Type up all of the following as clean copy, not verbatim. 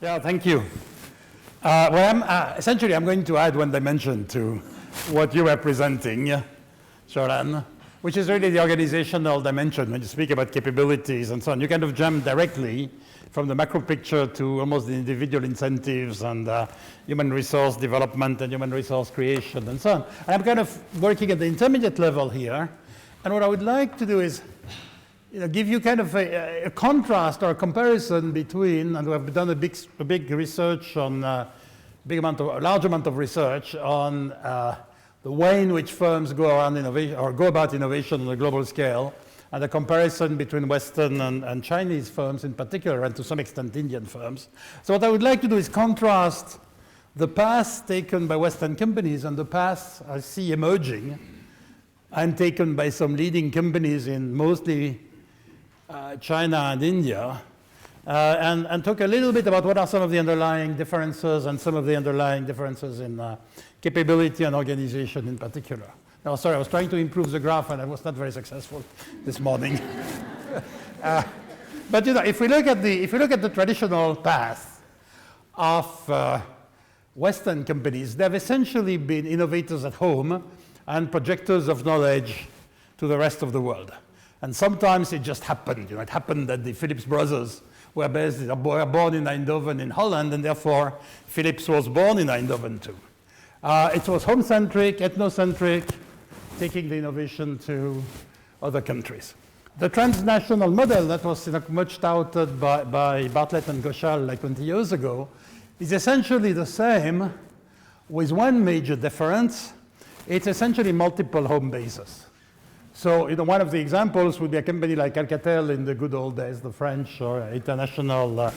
Yeah, thank you. Essentially, I'm going to add one dimension to what you were presenting, Shoran, which is really the organizational dimension. When you speak about capabilities and so on, you kind of jump directly from the macro picture to almost the individual incentives and human resource development and human resource creation and so on. And I'm kind of working at the intermediate level here. And what I would like to do is give you kind of a contrast or a comparison between, and we have done a big research on, a large amount of research on the way in which firms go around innovation or go about innovation on a global scale, and the comparison between Western and Chinese firms in particular, and to some extent Indian firms. So what I would like to do is contrast the paths taken by Western companies and the paths I see emerging and taken by some leading companies in mostly China and India, and talk a little bit about what are some of the underlying differences and some of the underlying differences in capability and organization in particular. Now, sorry, I was trying to improve the graph and I was not very successful this morning. But if we look at the traditional path of Western companies, they've essentially been innovators at home and projectors of knowledge to the rest of the world. And sometimes it just happened. It happened that the Philips brothers were born in Eindhoven in Holland, and therefore Philips was born in Eindhoven too. It was home-centric, ethnocentric, taking the innovation to other countries. The transnational model that was much touted by Bartlett and Ghoshal like 20 years ago is essentially the same with one major difference. It's essentially multiple home bases. So one of the examples would be a company like Alcatel in the good old days, the French or international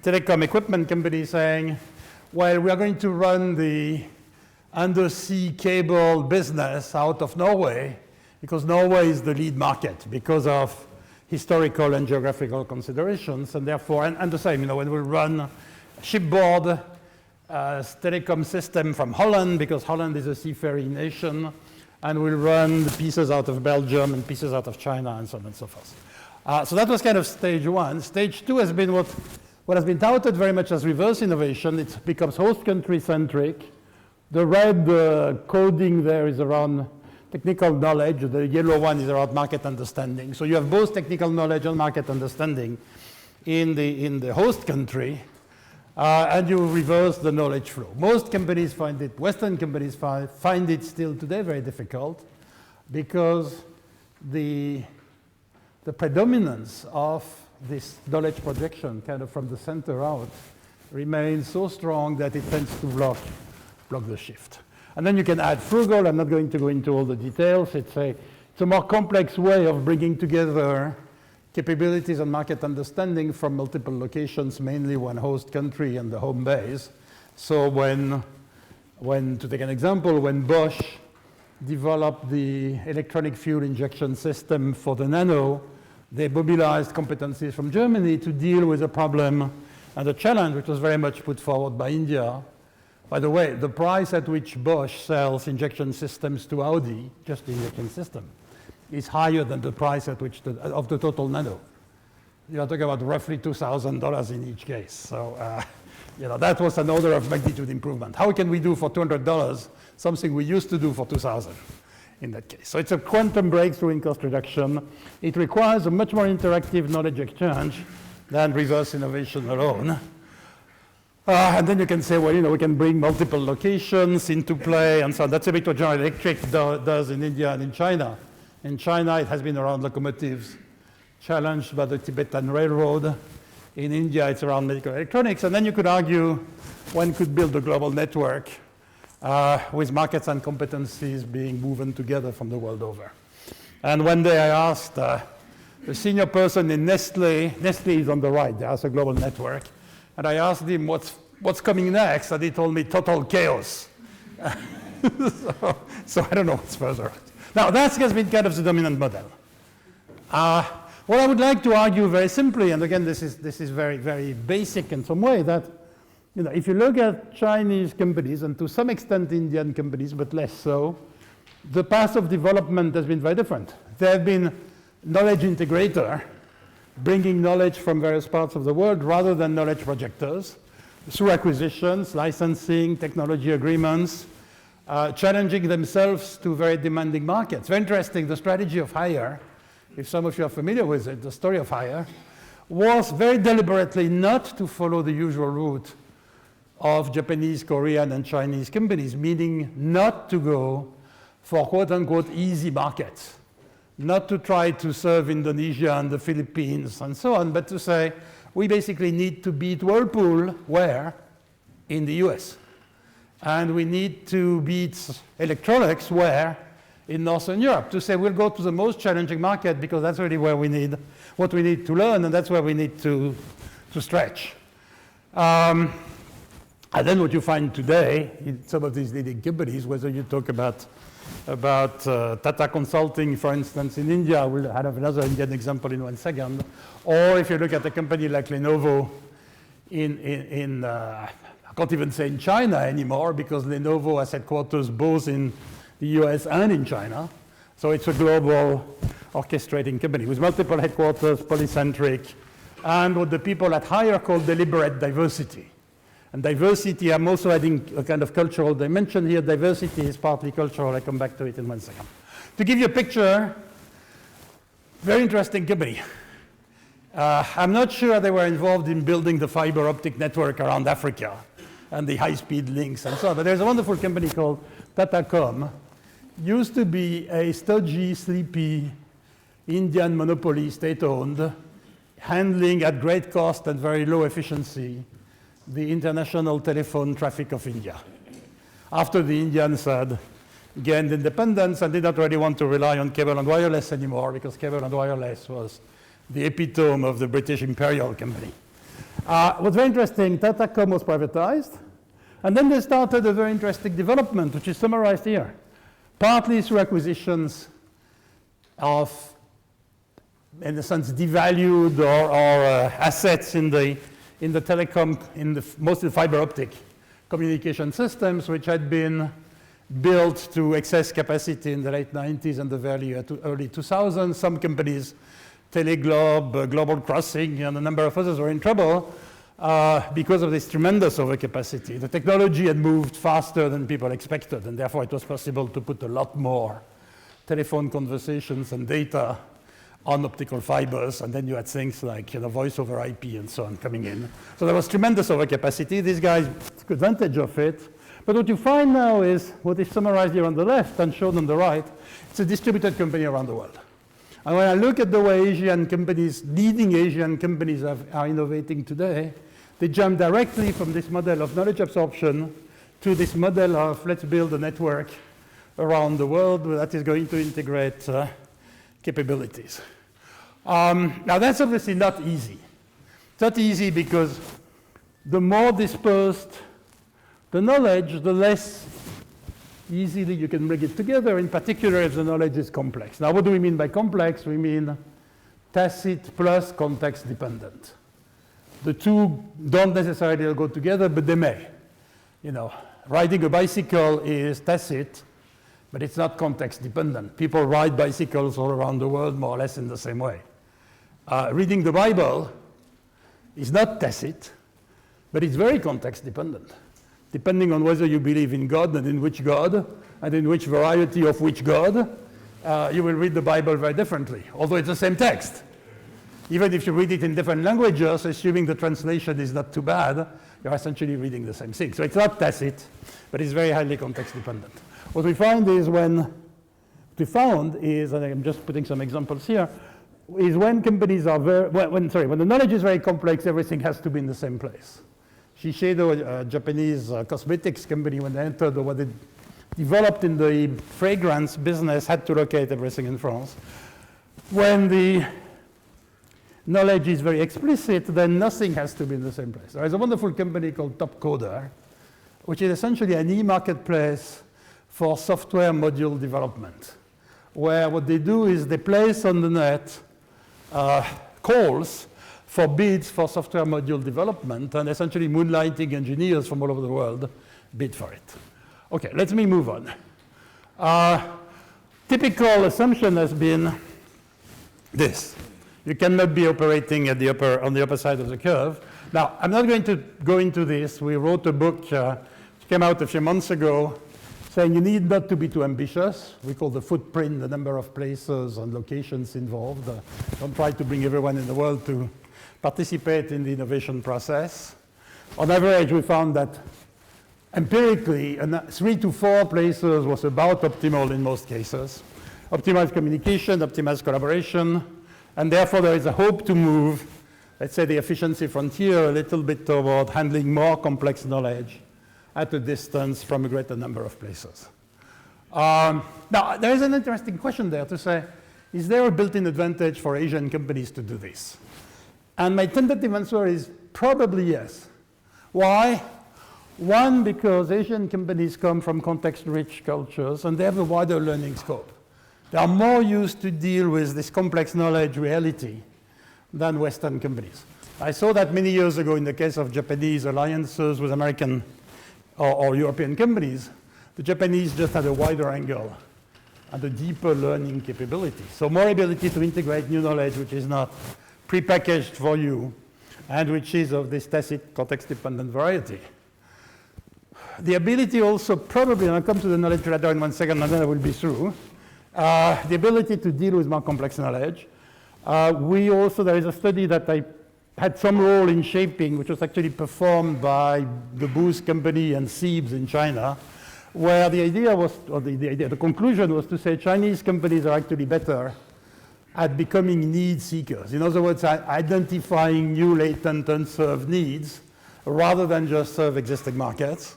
telecom equipment company saying, well, we are going to run the undersea cable business out of Norway because Norway is the lead market because of historical and geographical considerations, and therefore, and the same, when we run shipboard telecom system from Holland because Holland is a seafaring nation, and we'll run the pieces out of Belgium and pieces out of China and so on and so forth. So that was kind of stage one. Stage two has been what has been touted very much as reverse innovation. It becomes host country centric. The red coding there is around technical knowledge. The yellow one is around market understanding. So you have both technical knowledge and market understanding in the host country. And you reverse the knowledge flow. Most companies find it, Western companies find it still today very difficult because the predominance of this knowledge projection kind of from the center out remains so strong that it tends to block the shift. And then you can add frugal. I'm not going to go into all the details. It's a more complex way of bringing together capabilities and market understanding from multiple locations, mainly one host country and the home base. So when to take an example, when Bosch developed the electronic fuel injection system for the Nano, they mobilized competencies from Germany to deal with a problem and a challenge which was very much put forward by India. By the way, the price at which Bosch sells injection systems to Audi, just the injection system, is higher than the price at which of the total Nano. You're talking about roughly $2,000 in each case. So, that was an order of magnitude improvement. How can we do for $200 something we used to do for $2,000 in that case? So it's a quantum breakthrough in cost reduction. It requires a much more interactive knowledge exchange than reverse innovation alone. And then you can say, well, we can bring multiple locations into play and so on. That's a bit what General Electric does in India and in China. In China, it has been around locomotives challenged by the Tibetan Railroad. In India, it's around medical electronics. And then you could argue one could build a global network with markets and competencies being woven together from the world over. And one day I asked the senior person in Nestle is on the right, there's a global network. And I asked him, what's coming next? And he told me total chaos. So I don't know what's further. Now, that has been kind of the dominant model. What I would like to argue very simply, and again, this is very, very basic in some way, that if you look at Chinese companies, and to some extent Indian companies, but less so, the path of development has been very different. There have been knowledge integrator, bringing knowledge from various parts of the world rather than knowledge projectors, through acquisitions, licensing, technology agreements, challenging themselves to very demanding markets. Very interesting, the strategy of Haier, if some of you are familiar with it, the story of Haier, was very deliberately not to follow the usual route of Japanese, Korean, and Chinese companies, meaning not to go for quote-unquote easy markets, not to try to serve Indonesia and the Philippines and so on, but to say, we basically need to beat Whirlpool, where? In the US. And we need to beat Electronics, where? In Northern Europe. To say, we'll go to the most challenging market because that's really where we need, what we need to learn, and that's where we need to stretch. And then what you find today in some of these leading companies, whether you talk about Tata Consulting, for instance, in India, we'll have another Indian example in 1 second, or if you look at a company like Lenovo I can't even say in China anymore, because Lenovo has headquarters both in the US and in China, so it's a global orchestrating company with multiple headquarters, polycentric, and what the people at Haier call deliberate diversity. And diversity, I'm also adding a kind of cultural dimension here. Diversity is partly cultural. I'll come back to it in 1 second. To give you a picture, very interesting company. I'm not sure they were involved in building the fiber optic network around Africa and the high-speed links and so on, but there's a wonderful company called Tatacom. Used to be a stodgy, sleepy Indian monopoly, state-owned, handling at great cost and very low efficiency the international telephone traffic of India. After the Indians had gained independence and did not really want to rely on cable and wireless anymore, because cable and wireless was the epitome of the British imperial company. What's very interesting, Tatacom was privatized, and then they started a very interesting development, which is summarized here, partly through acquisitions of, in a sense, devalued or assets in the telecom, mostly fiber optic communication systems, which had been built to excess capacity in the late 90s and the early 2000s. Some companies, Teleglobe, Global Crossing, and a number of others were in trouble because of this tremendous overcapacity. The technology had moved faster than people expected, and therefore it was possible to put a lot more telephone conversations and data on optical fibers, and then you had things like voice over IP and so on coming in. So there was tremendous overcapacity. These guys took advantage of it. But what you find now is what is summarized here on the left and shown on the right. It's a distributed company around the world. And when I look at the way Asian companies, leading Asian companies are innovating today, they jump directly from this model of knowledge absorption to this model of let's build a network around the world that is going to integrate capabilities. Now that's obviously not easy. It's not easy because the more dispersed the knowledge, the less easily you can bring it together, in particular if the knowledge is complex. Now what do we mean by complex? We mean tacit plus context dependent. The two don't necessarily go together, but they may. Riding a bicycle is tacit, but it's not context dependent. People ride bicycles all around the world more or less in the same way. Reading the Bible is not tacit, but it's very context dependent. Depending on whether you believe in God and in which God, and in which variety of which God, you will read the Bible very differently, although it's the same text. Even if you read it in different languages, assuming the translation is not too bad, you're essentially reading the same thing. So it's not tacit, but it's very highly context dependent. What we find is and I'm just putting some examples here, is when companies are when the knowledge is very complex, everything has to be in the same place. Shiseido, a Japanese cosmetics company, when they entered or what they developed in the fragrance business, had to locate everything in France. When the knowledge is very explicit, then nothing has to be in the same place. There is a wonderful company called Topcoder, which is essentially an e-marketplace for software module development, where what they do is they place on the net calls for bids for software module development, and essentially moonlighting engineers from all over the world bid for it. Okay, let me move on. typical assumption has been this. You cannot be operating at on the upper side of the curve. Now, I'm not going to go into this. We wrote a book, which came out a few months ago, saying you need not to be too ambitious. We call the footprint, the number of places and locations involved. Don't try to bring everyone in the world to participate in the innovation process. On average, we found that empirically, 3 to 4 places was about optimal in most cases. Optimized communication, optimized collaboration, and therefore there is a hope to move, let's say, the efficiency frontier a little bit toward handling more complex knowledge at a distance from a greater number of places. Now, there is an interesting question there to say, is there a built-in advantage for Asian companies to do this? And my tentative answer is probably yes. Why? One, because Asian companies come from context-rich cultures and they have a wider learning scope. They are more used to deal with this complex knowledge reality than Western companies. I saw that many years ago in the case of Japanese alliances with American or European companies. The Japanese just had a wider angle and a deeper learning capability. So more ability to integrate new knowledge which is not prepackaged for you and which is of this tacit context-dependent variety. The ability also probably, and I'll come to the knowledge ladder in 1 second and then I will be through, the ability to deal with more complex knowledge. There is a study that I had some role in shaping, which was actually performed by the Booz company and Siebes in China, where the idea was, or the conclusion was to say Chinese companies are actually better at becoming need seekers. In other words, identifying new latent unserved needs rather than just serve existing markets.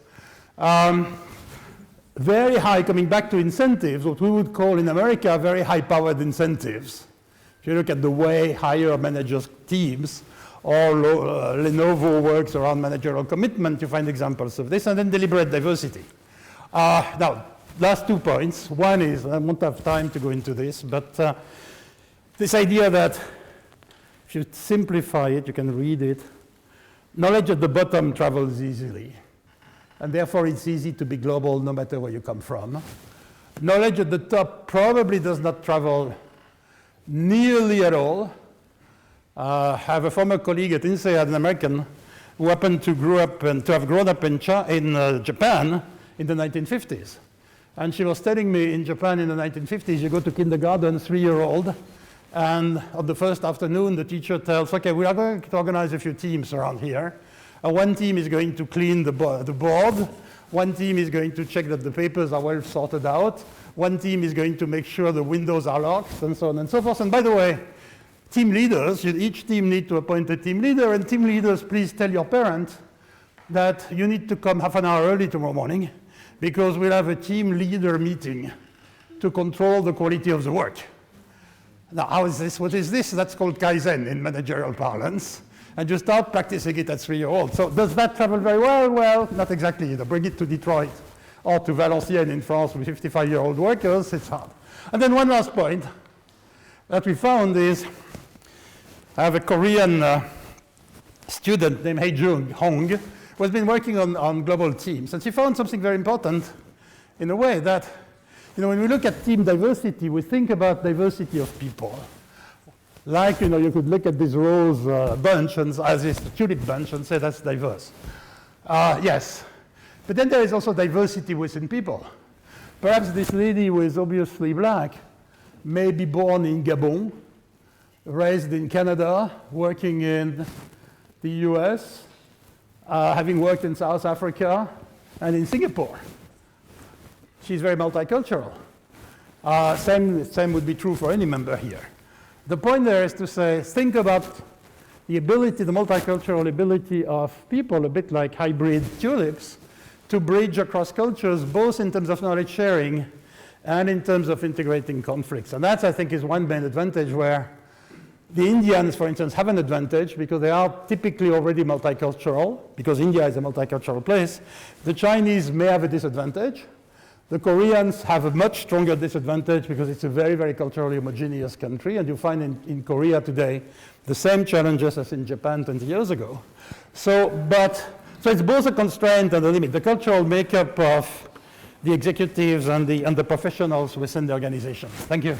Very high, coming back to incentives, what we would call in America very high-powered incentives. If you look at the way higher managers' teams or Lenovo works around managerial commitment, you find examples of this, and then deliberate diversity. Now, last 2 points. One is, I won't have time to go into this, but this idea that if you simplify it, you can read it, knowledge at the bottom travels easily. And therefore, it's easy to be global no matter where you come from. Knowledge at the top probably does not travel nearly at all. I have a former colleague at INSEAD, an American, who happened to have grown up in Japan in the 1950s. And she was telling me in Japan in the 1950s, you go to kindergarten, 3-year-old, and on the first afternoon, the teacher tells, okay, we are going to organize a few teams around here. One team is going to clean the board. One team is going to check that the papers are well sorted out. One team is going to make sure the windows are locked, and so on and so forth. And by the way, team leaders, each team need to appoint a team leader, and team leaders, please tell your parent that you need to come half an hour early tomorrow morning because we'll have a team leader meeting to control the quality of the work. Now, how is this? What is this? That's called Kaizen in managerial parlance. And you start practicing it at 3-year-old. So does that travel very well? Well, not exactly. Bring it to Detroit or to Valenciennes in France with 55-year-old workers, it's hard. And then one last point that we found is, I have a Korean student named Hae-jung Hong who has been working on global teams. And she found something very important in a way that, when we look at team diversity, we think about diversity of people. Like, you could look at this rose bunch and as this tulip bunch and say that's diverse. Yes. But then there is also diversity within people. Perhaps this lady who is obviously black may be born in Gabon, raised in Canada, working in the US, having worked in South Africa and in Singapore. She's very multicultural. Same would be true for any member here. The point there is to say, think about the ability, the multicultural ability of people, a bit like hybrid tulips, to bridge across cultures, both in terms of knowledge sharing and in terms of integrating conflicts. And that, I think, is one main advantage where the Indians, for instance, have an advantage because they are typically already multicultural, because India is a multicultural place. The Chinese may have a disadvantage. The Koreans have a much stronger disadvantage because it's a very, very culturally homogeneous country, and you find in Korea today the same challenges as in Japan 20 years ago. So it's both a constraint and a limit. The cultural makeup of the executives and the professionals within the organization. Thank you.